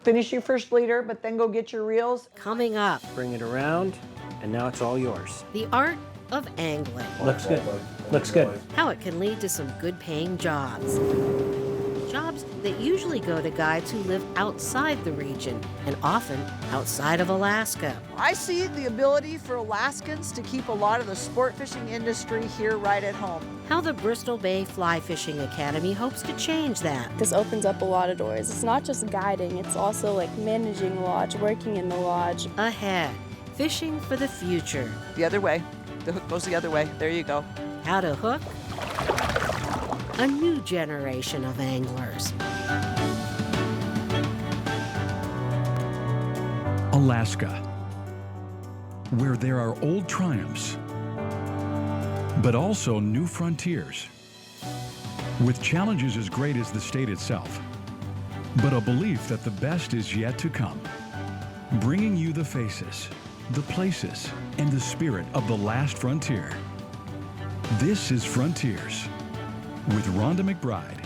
Finish your first leader, but then go get your reels. Coming up, Bring it around, and now it's all yours. the art of angling. Looks good. Looks good. How it can lead to some good-paying jobs. Jobs that usually go to guides who live outside the region and often outside of Alaska. I see the ability for Alaskans to keep a lot of the sport fishing industry here right at home. How the Bristol Bay Fly Fishing Academy hopes to change that. This opens up a lot of doors. It's not just guiding, it's also like managing the lodge, working in the lodge. Ahead, fishing for the future. The other way. The hook goes the other way. There you go. How to hook a new generation of anglers. Alaska, where there are old triumphs, but also new frontiers, with challenges as great as the state itself, but a belief that the best is yet to come, bringing you the faces, the places, and the spirit of the last frontier. This is Frontiers with Rhonda Mcbride.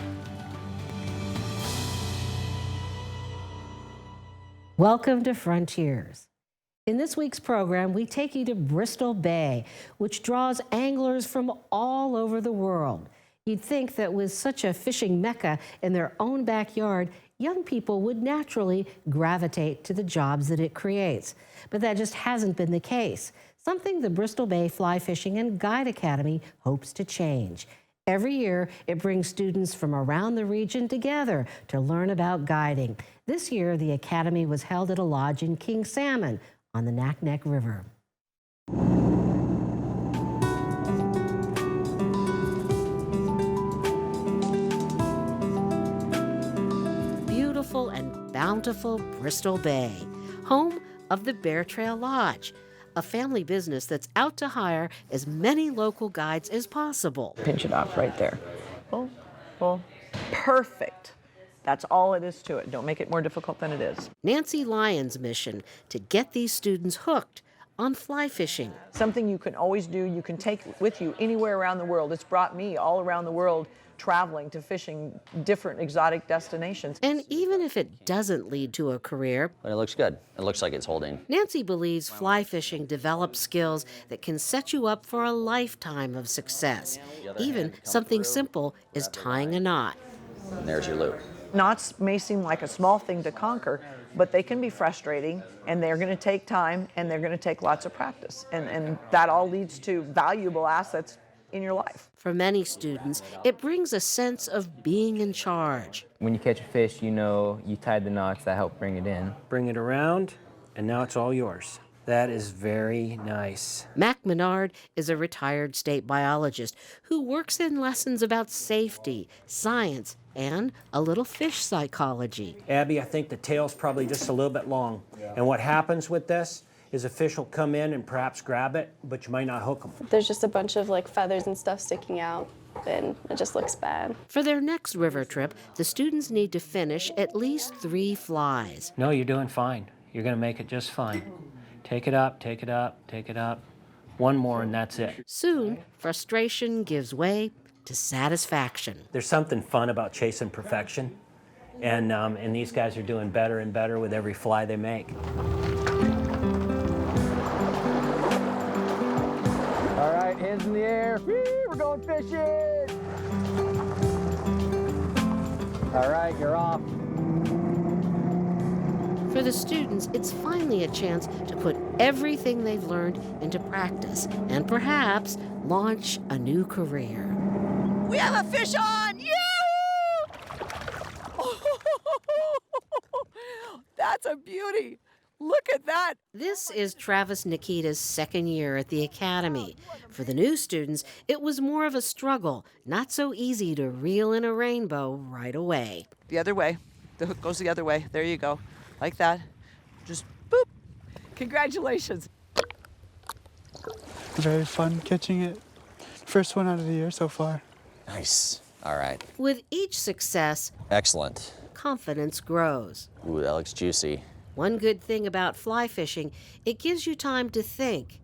Welcome to Frontiers. In this week's program, we take you to Bristol Bay, which draws anglers from all over the world. You'd think that with such a fishing mecca in their own backyard, young people would naturally gravitate to the jobs that it creates. But that just hasn't been the case, something the Bristol Bay Fly Fishing and Guide Academy hopes to change. Every year, it brings students from around the region together to learn about guiding. This year, the academy was held at a lodge in King Salmon on the Naknek River. Beautiful and bountiful Bristol Bay, home of the Bear Trail Lodge, a family business that's out to hire as many local guides as possible. Pinch it off right there. Pull, pull. Perfect. That's all it is to it. Don't make it more difficult than it is. Nancy Lyon's mission to get these students hooked on fly fishing. Something you can always do, you can take with you anywhere around the world. It's brought me all around the world traveling to fishing different exotic destinations. And even if it doesn't lead to a career, But it looks good. It looks like it's holding. Nancy believes fly fishing develops skills that can set you up for a lifetime of success. Even something simple as tying a knot. And there's your loop. Knots may seem like a small thing to conquer, but they can be frustrating, and they're going to take time, and they're going to take lots of practice. And that all leads to valuable assets in your life. For many students, it brings a sense of being in charge. When you catch a fish, you know you tied the knots that help bring it in. Bring it around, and now it's all yours. That is very nice. Mcbride is a retired state biologist who works in lessons about safety, science, and a little fish psychology. Abby, I think the tail's probably just a little bit long. And what happens with this is a fish will come in and perhaps grab it, but you might not hook them. There's just a bunch of like feathers and stuff sticking out, and it just looks bad. For their next river trip, the students need to finish at least 3 flies. No, you're doing fine. You're going to make it just fine. Take it up, take it up, take it up. One more and that's it. Soon, frustration gives way to satisfaction. There's something fun about chasing perfection, and these guys are doing better and better with every fly they make. All right, hands in the air. Whee, we're going fishing. All right, you're off. For the students, it's finally a chance to put everything they've learned into practice and perhaps launch a new career. We have a fish on! Yahoo! That's a beauty. Look at that. This is Travis Nikita's second year at the academy. For the new students, it was more of a struggle, not so easy to reel in a rainbow right away. The other way. The hook goes the other way. There you go. Like that. Just boop. Congratulations. Very fun catching it. First one out of the year so far. Nice. All right. With each success, Excellent. confidence grows. Ooh, that looks juicy. One good thing about fly fishing, it gives you time to think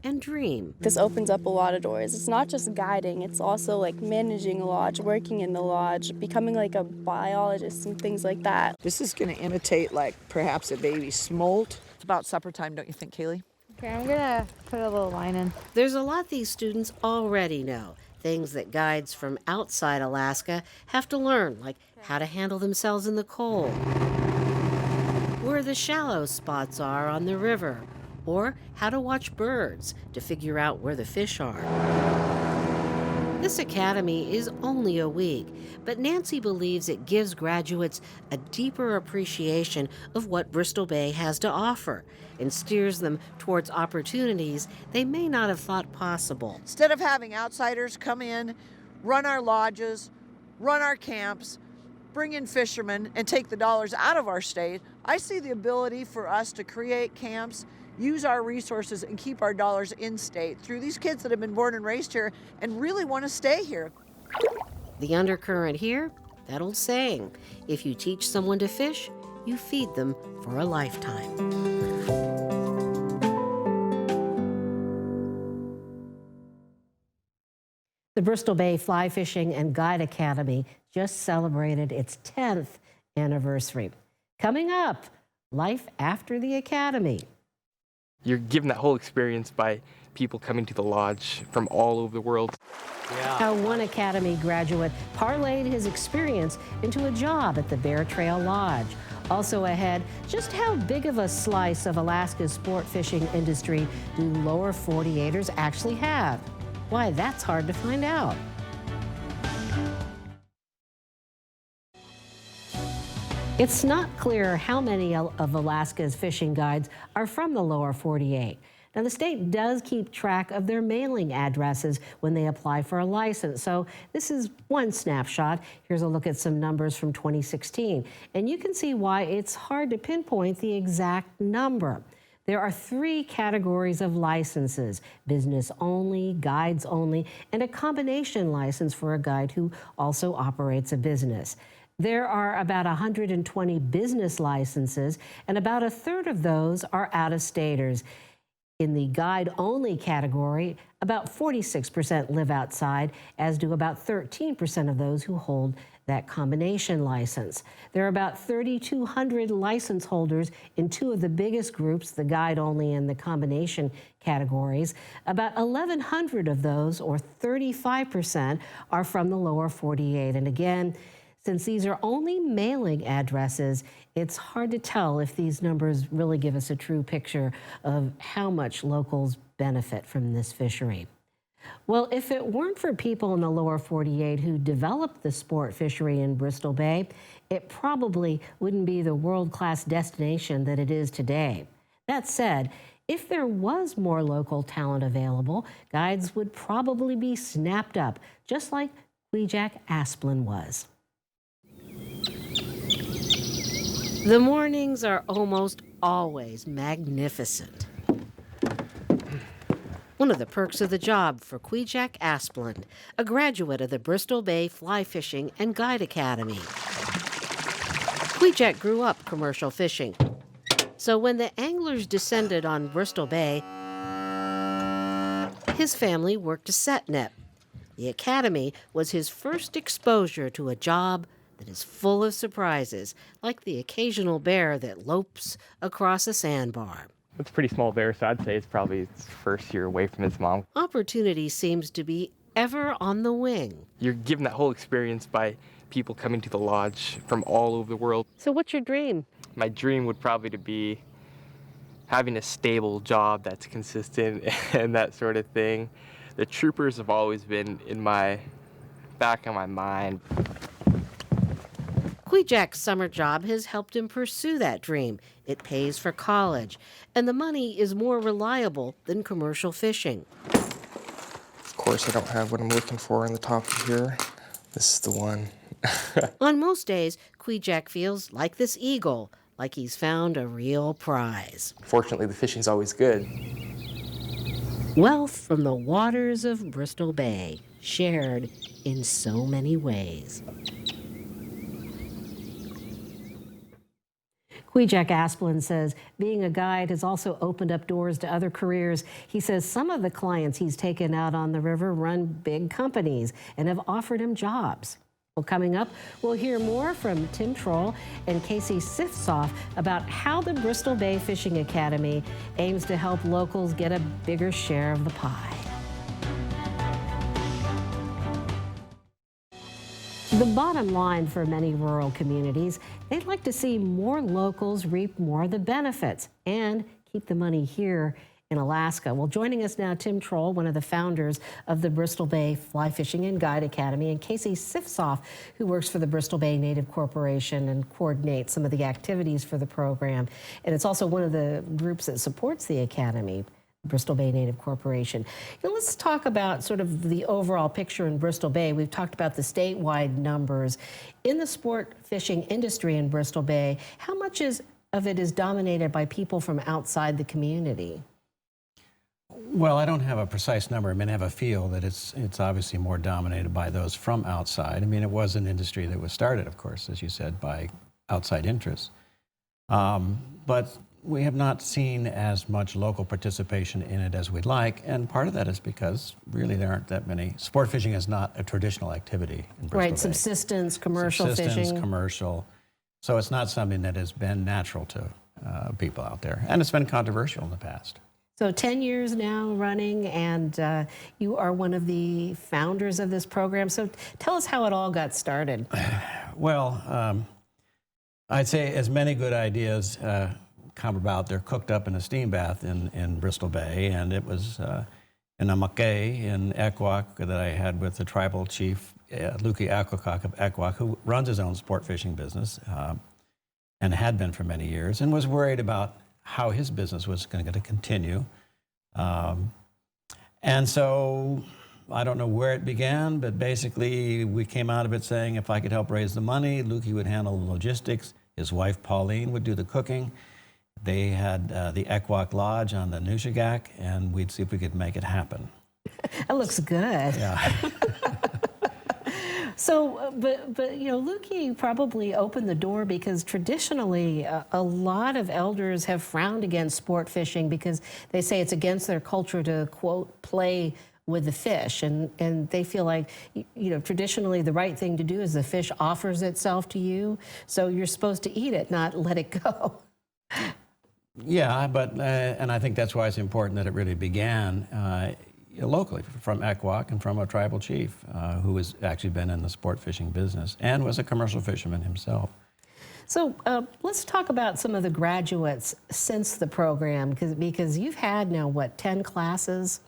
and dream. This opens up a lot of doors. It's not just guiding, it's also like managing a lodge, working in the lodge, becoming like a biologist and things like that. This is going to imitate like perhaps a baby smolt. It's about supper time, don't you think, Kaylee? Okay, I'm gonna put a little line in. There's a lot these students already know, things that guides from outside Alaska have to learn, like how to handle themselves in the cold, where the shallow spots are on the river, or how to watch birds to figure out where the fish are. This academy is only a week, but Nancy believes it gives graduates a deeper appreciation of what Bristol Bay has to offer and steers them towards opportunities they may not have thought possible. Instead of having outsiders come in, run our lodges, run our camps, bring in fishermen, and take the dollars out of our state, I see the ability for us to create camps, use our resources, and keep our dollars in state through these kids that have been born and raised here and really want to stay here. The undercurrent here, that old saying, if you teach someone to fish, you feed them for a lifetime. The Bristol Bay Fly Fishing and Guide Academy just celebrated its 10th anniversary. Coming up, life after the academy. You're given that whole experience by people coming to the lodge from all over the world. How one academy graduate parlayed his experience into a job at the Bear Trail Lodge. Also ahead, just how big of a slice of Alaska's sport fishing industry do lower 48ers actually have? Why, that's hard to find out. It's not clear how many of Alaska's fishing guides are from the lower 48. Now, the state does keep track of their mailing addresses when they apply for a license. So this is one snapshot. Here's a look at some numbers from 2016. And you can see why it's hard to pinpoint the exact number. There are 3 categories of licenses: business only, guides only, and a combination license for a guide who also operates a business. There are about 120 business licenses, and about a third of those are out-of-staters. In the guide-only category, about 46% live outside, as do about 13% of those who hold that combination license. There are about 3,200 license holders in 2 of the biggest groups, the guide-only and the combination categories. About 1,100 of those, or 35%, are from the lower 48. And again, since these are only mailing addresses, it's hard to tell if these numbers really give us a true picture of how much locals benefit from this fishery. Well, if it weren't for people in the lower 48 who developed the sport fishery in Bristol Bay, it probably wouldn't be the world-class destination that it is today. That said, if there was more local talent available, guides would probably be snapped up, just like Kvichak Asplund was. The mornings are almost always magnificent. One of the perks of the job for Kvichak Asplund, a graduate of the Bristol Bay Fly Fishing and Guide Academy. Kvichak grew up commercial fishing, so when the anglers descended on Bristol Bay, his family worked a set net. The academy was his first exposure to a job that is full of surprises, like the occasional bear that lopes across a sandbar. It's a pretty small bear, so I'd say it's probably its first year away from its mom. Opportunity seems to be ever on the wing. You're given that whole experience by people coming to the lodge from all over the world. So what's your dream? My dream would probably to be having a stable job that's consistent and that sort of thing. The troopers have always been in my back of my mind. Kvichak's summer job has helped him pursue that dream. It pays for college, and the money is more reliable than commercial fishing. Of course, I don't have what I'm looking for on the top of here. This is the one. On most days, Kvichak feels like this eagle, like he's found a real prize. Fortunately, the fishing's always good. Wealth from the waters of Bristol Bay, shared in so many ways. Jack Asplin says being a guide has also opened up doors to other careers. He says some of the clients he's taken out on the river run big companies and have offered him jobs. Well, coming up, we'll hear more from Tim Troll and Casey Sifsoff about how the Bristol Bay Fishing Academy aims to help locals get a bigger share of the pie. The bottom line for many rural communities, they'd like to see more locals reap more of the benefits and keep the money here in Alaska. Well, joining us now, Tim Troll, one of the founders of the Bristol Bay Fly Fishing and Guide Academy, and Casey Sifsoff, who works for the Bristol Bay Native Corporation and coordinates some of the activities for the program. And it's also one of the groups that supports the Academy, Bristol Bay Native Corporation. Let's talk about sort of the overall picture in Bristol Bay. We've talked about the statewide numbers. In the sport fishing industry in Bristol Bay, how much of it is dominated by people from outside the community? Well, I don't have a precise number. I mean, I have a feel that it's obviously more dominated by those from outside. I mean, it was an industry that was started, of course, as you said, by outside interests. But we have not seen as much local participation in it as we'd like, and part of that is because really there aren't that many. Sport fishing is not a traditional activity in Bristol Bay. Right, subsistence, commercial fishing. Commercial. So it's not something that has been natural to people out there, and it's been controversial in the past. So 10 years now running, and you are one of the founders of this program. So tell us how it all got started. Well, I'd say as many good ideas come about, they're cooked up in a steam bath in Bristol Bay, and it was in a makay in Ekwok that I had with the tribal chief, Luki Akwakak of Ekwok, who runs his own sport fishing business and had been for many years, and was worried about how his business was going to continue. And so I don't know where it began, but basically we came out of it saying if I could help raise the money, Luki would handle the logistics, his wife Pauline would do the cooking. They had the Ekwok Lodge on the Nushagak, and we'd see if we could make it happen. That looks good. Yeah. So, but you know, Luki probably opened the door because traditionally a lot of elders have frowned against sport fishing because they say it's against their culture to, quote, play with the fish. And they feel like, you know, traditionally the right thing to do is the fish offers itself to you, so you're supposed to eat it, not let it go. Yeah, but, and I think that's why it's important that it really began locally from Ekwok and from a tribal chief who has actually been in the sport fishing business and was a commercial fisherman himself. So let's talk about some of the graduates since the program, because you've had now, what, 10 classes?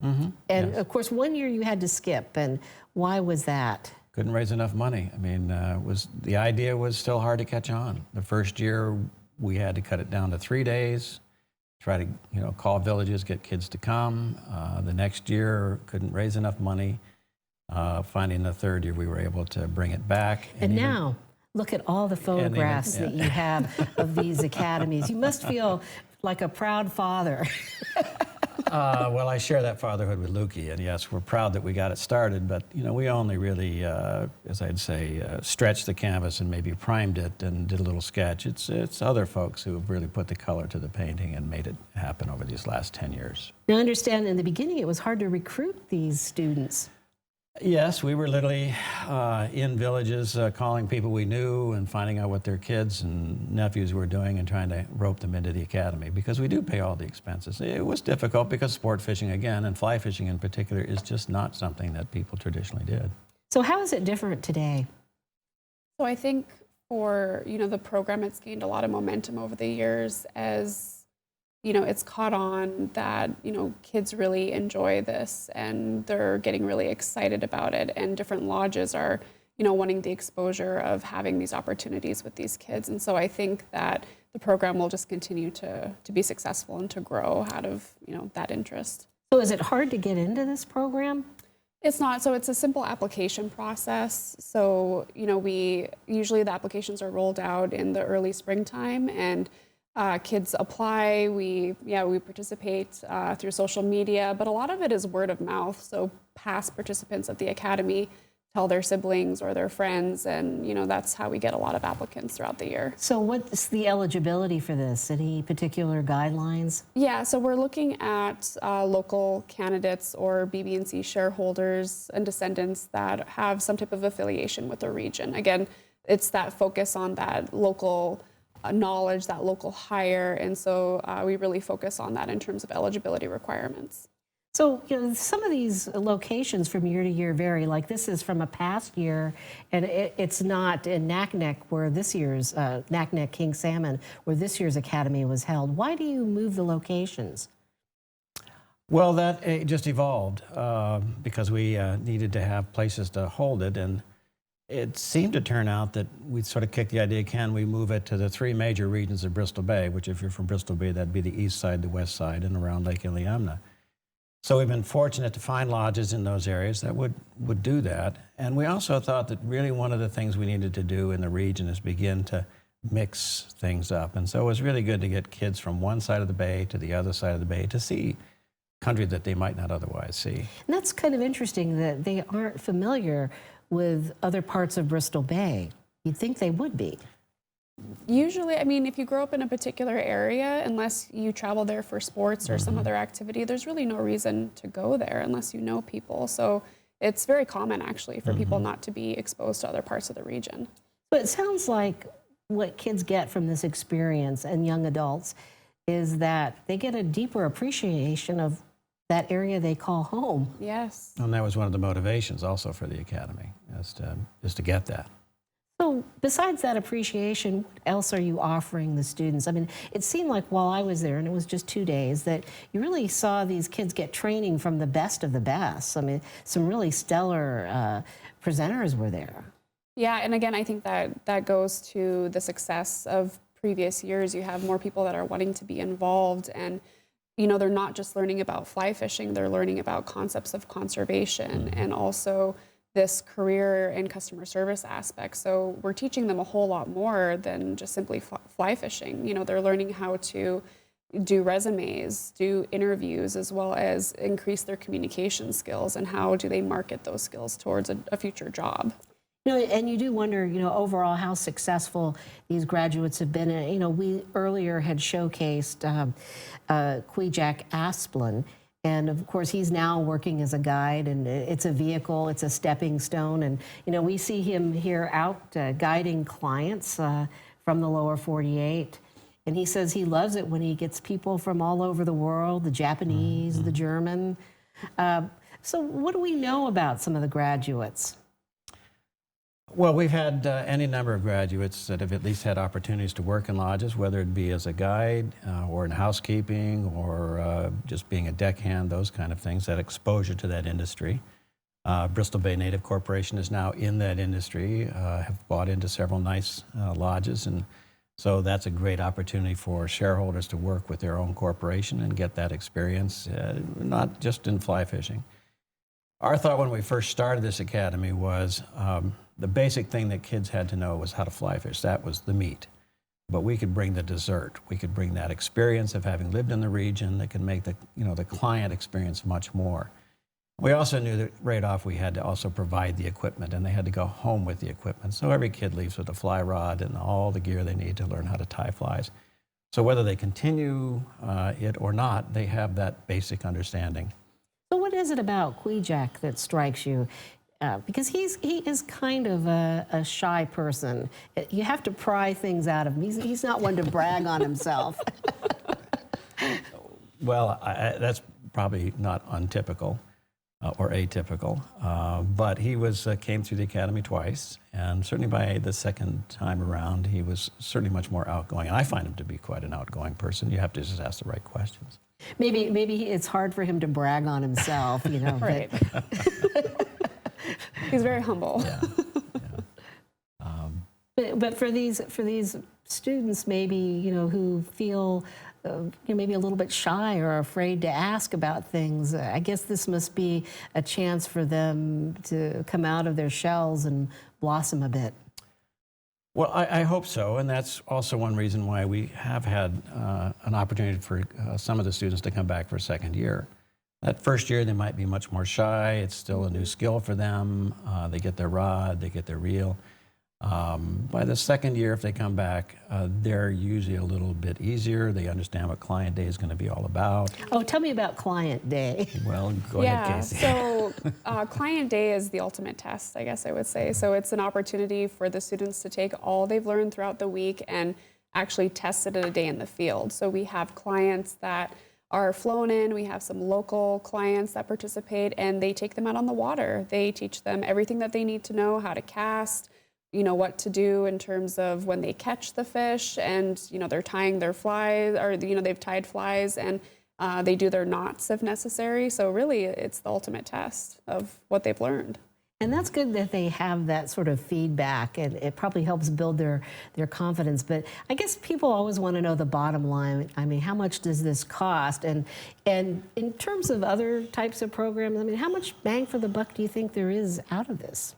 Mm-hmm. And yes. of course, one year you had to skip, and why was that? Couldn't raise enough money. I mean, the idea was still hard to catch on. The first year we had to cut it down to 3 days, try to, you know, call villages, get kids to come. The next year, couldn't raise enough money. Finding the third year, we were able to bring it back. And now, look at all the photographs that you have of these academies. You must feel like a proud father. Well, I share that fatherhood with Luki, and yes, we're proud that we got it started, but you know, we only really, as I'd say, stretched the canvas and maybe primed it and did a little sketch. It's other folks who have really put the color to the painting and made it happen over these last 10 years. Now, I understand in the beginning it was hard to recruit these students. Yes, we were literally in villages calling people we knew and finding out what their kids and nephews were doing and trying to rope them into the academy, because we do pay all the expenses. It was difficult because sport fishing, again, and fly fishing in particular, is just not something that people traditionally did. So how is it different today? So I think for, you know, the program, it's gained a lot of momentum over the years as, you know, it's caught on that, you know, kids really enjoy this and they're getting really excited about it, and different lodges are, you know, wanting the exposure of having these opportunities with these kids. And so I think that the program will just continue to be successful and to grow out of, you know, that interest. So is it hard to get into this program? It's not. So it's a simple application process. So, you know, usually the applications are rolled out in the early springtime, and kids apply. We participate through social media, but a lot of it is word of mouth. So past participants of the academy tell their siblings or their friends, and that's how we get a lot of applicants throughout the year. So what's the eligibility for this? Any particular guidelines? Yeah, so we're looking at local candidates or BB&C shareholders and descendants that have some type of affiliation with the region. Again, it's that focus on that local knowledge, that local hire, and so we really focus on that in terms of eligibility requirements. So, some of these locations from year to year vary. Like this is from a past year, and it's not in Naknek where this year's, Naknek King Salmon, where this year's academy was held. Why do you move the locations? Well, that just evolved because we needed to have places to hold it, and it seemed to turn out that we sort of kicked the idea, can we move it to the 3 major regions of Bristol Bay, which if you're from Bristol Bay, that'd be the east side, the west side, and around Lake Iliamna. So we've been fortunate to find lodges in those areas that would do that. And we also thought that really one of the things we needed to do in the region is begin to mix things up. And so it was really good to get kids from one side of the bay to the other side of the bay to see country that they might not otherwise see. And that's kind of interesting that they aren't familiar with other parts of Bristol Bay. You'd think they would be. Usually, I mean, if you grow up in a particular area, unless you travel there for sports or some other activity, there's really no reason to go there unless you know people. So it's very common, actually, for people not to be exposed to other parts of the region. But it sounds like what kids get from this experience, and young adults, is that they get a deeper appreciation of that area they call home. Yes. And that was one of the motivations also for the academy, is to get that. So besides that appreciation, what else are you offering the students? I mean, it seemed like while I was there, and it was just 2 days, that you really saw these kids get training from the best of the best. I mean, some really stellar presenters were there. Yeah, and again, I think that goes to the success of previous years. You have more people that are wanting to be involved, and they're not just learning about fly fishing, they're learning about concepts of conservation and also this career and customer service aspect. So we're teaching them a whole lot more than just simply fly fishing. They're learning how to do resumes, do interviews, as well as increase their communication skills and how do they market those skills towards a future job. And you do wonder, overall how successful these graduates have been. We earlier had showcased Kwijak Asplin, and of course he's now working as a guide, and it's a vehicle, it's a stepping stone, and we see him here out guiding clients from the lower 48. And he says he loves it when he gets people from all over the world, the Japanese, the German. So what do we know about some of the graduates? Well, we've had any number of graduates that have at least had opportunities to work in lodges, whether it be as a guide or in housekeeping or just being a deckhand, those kind of things, that exposure to that industry. Bristol Bay Native Corporation is now in that industry, have bought into several nice lodges, and so that's a great opportunity for shareholders to work with their own corporation and get that experience, not just in fly fishing. Our thought when we first started this academy was the basic thing that kids had to know was how to fly fish. That was the meat. But we could bring the dessert. We could bring that experience of having lived in the region that could make the client experience much more. We also knew that right off we had to also provide the equipment, and they had to go home with the equipment. So every kid leaves with a fly rod and all the gear they need to learn how to tie flies. So whether they continue it or not, they have that basic understanding. So what is it about Kwijak that strikes you? Because he is kind of a shy person. You have to pry things out of him. He's not one to brag on himself. Well, that's probably not untypical or atypical, but he came through the academy twice, and certainly by the second time around, he was certainly much more outgoing. And I find him to be quite an outgoing person. You have to just ask the right questions. Maybe it's hard for him to brag on himself, Right. He's very humble. Yeah. But for these students, maybe who feel maybe a little bit shy or afraid to ask about things, I guess this must be a chance for them to come out of their shells and blossom a bit. Well, I hope so, and that's also one reason why we have had an opportunity for some of the students to come back for a second year. That first year, they might be much more shy. It's still a new skill for them. They get their rod, they get their reel. By the second year, if they come back, they're usually a little bit easier. They understand what Client Day is going to be all about. Oh, tell me about Client Day. Well, go ahead, Casey. So Client Day is the ultimate test, I guess I would say. So it's an opportunity for the students to take all they've learned throughout the week and actually test it at a day in the field. So we have clients that are flown in, we have some local clients that participate, and they take them out on the water. They teach them everything that they need to know, how to cast, you know, what to do in terms of when they catch the fish, and, you know, they're tying their flies, or, you know, they've tied flies, and they do their knots if necessary. So really, it's the ultimate test of what they've learned. And that's good that they have that sort of feedback, and it probably helps build their confidence. But I guess people always want to know the bottom line. I mean, how much does this cost? And in terms of other types of programs, I mean, how much bang for the buck do you think there is out of this?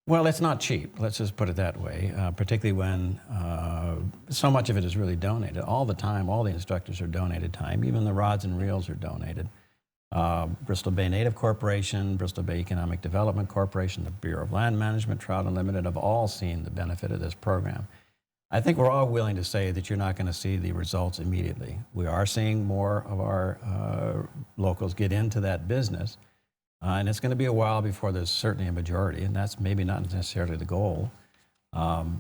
Well, it's not cheap, let's just put it that way, particularly when so much of it is really donated. All the time, all the instructors are donated time. Even the rods and reels are donated. Bristol Bay Native Corporation, Bristol Bay Economic Development Corporation, the Bureau of Land Management, Trout Unlimited have all seen the benefit of this program. I think we're all willing to say that you're not going to see the results immediately. We are seeing more of our locals get into that business, and it's going to be a while before there's certainly a majority, and that's maybe not necessarily the goal. Well,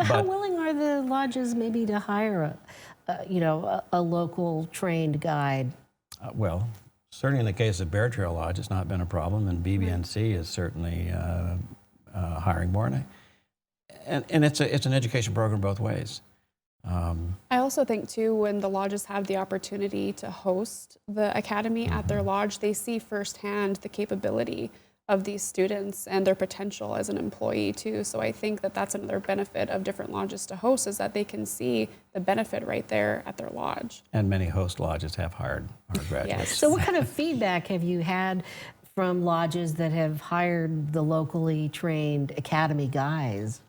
how willing are the lodges maybe to hire a local trained guide? Well, certainly in the case of Bear Trail Lodge, it's not been a problem, and BBNC is certainly hiring more. And it's an education program both ways. I also think, too, when the lodges have the opportunity to host the academy at their lodge, they see firsthand the capability of these students and their potential as an employee, too. So I think that that's another benefit of different lodges to host, is that they can see the benefit right there at their lodge. And many host lodges have hired our graduates. Yes. So what kind of feedback have you had from lodges that have hired the locally trained academy guides?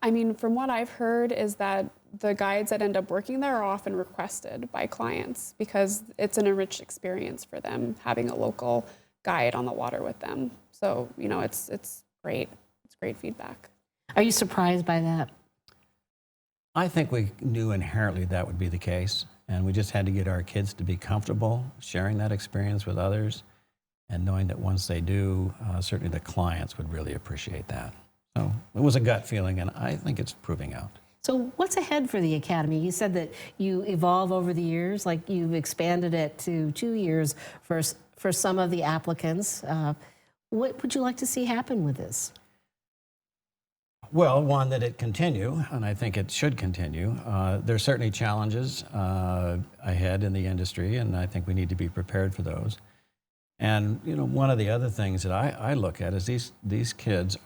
I mean, from what I've heard is that the guides that end up working there are often requested by clients because it's an enriched experience for them having a local guide on the water with them. So, you know, it's great. It's great feedback. Are you surprised by that? I think we knew inherently that would be the case, and we just had to get our kids to be comfortable sharing that experience with others, and knowing that once they do, certainly the clients would really appreciate that. So it was a gut feeling, and I think it's proving out. So what's ahead for the Academy? You said that you evolve over the years, like you've expanded it to 2 years for some of the applicants. What would you like to see happen with this? Well, one, that it continue, and I think it should continue. There's certainly challenges ahead in the industry, and I think we need to be prepared for those. And, you know, one of the other things that I look at is these kids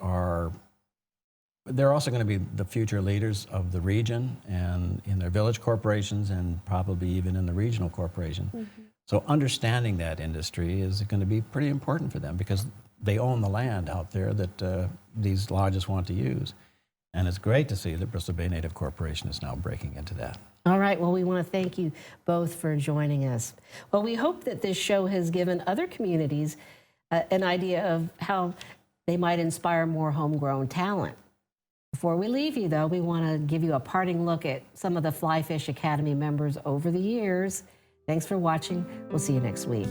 they're also going to be the future leaders of the region and in their village corporations and probably even in the regional corporation. Mm-hmm. So understanding that industry is going to be pretty important for them because they own the land out there that these lodges want to use. And it's great to see that Bristol Bay Native Corporation is now breaking into that. All right, well, we want to thank you both for joining us. Well, we hope that this show has given other communities an idea of how they might inspire more homegrown talent. Before we leave you, though, we want to give you a parting look at some of the Fly Fish Academy members over the years. Thanks for watching. We'll see you next week.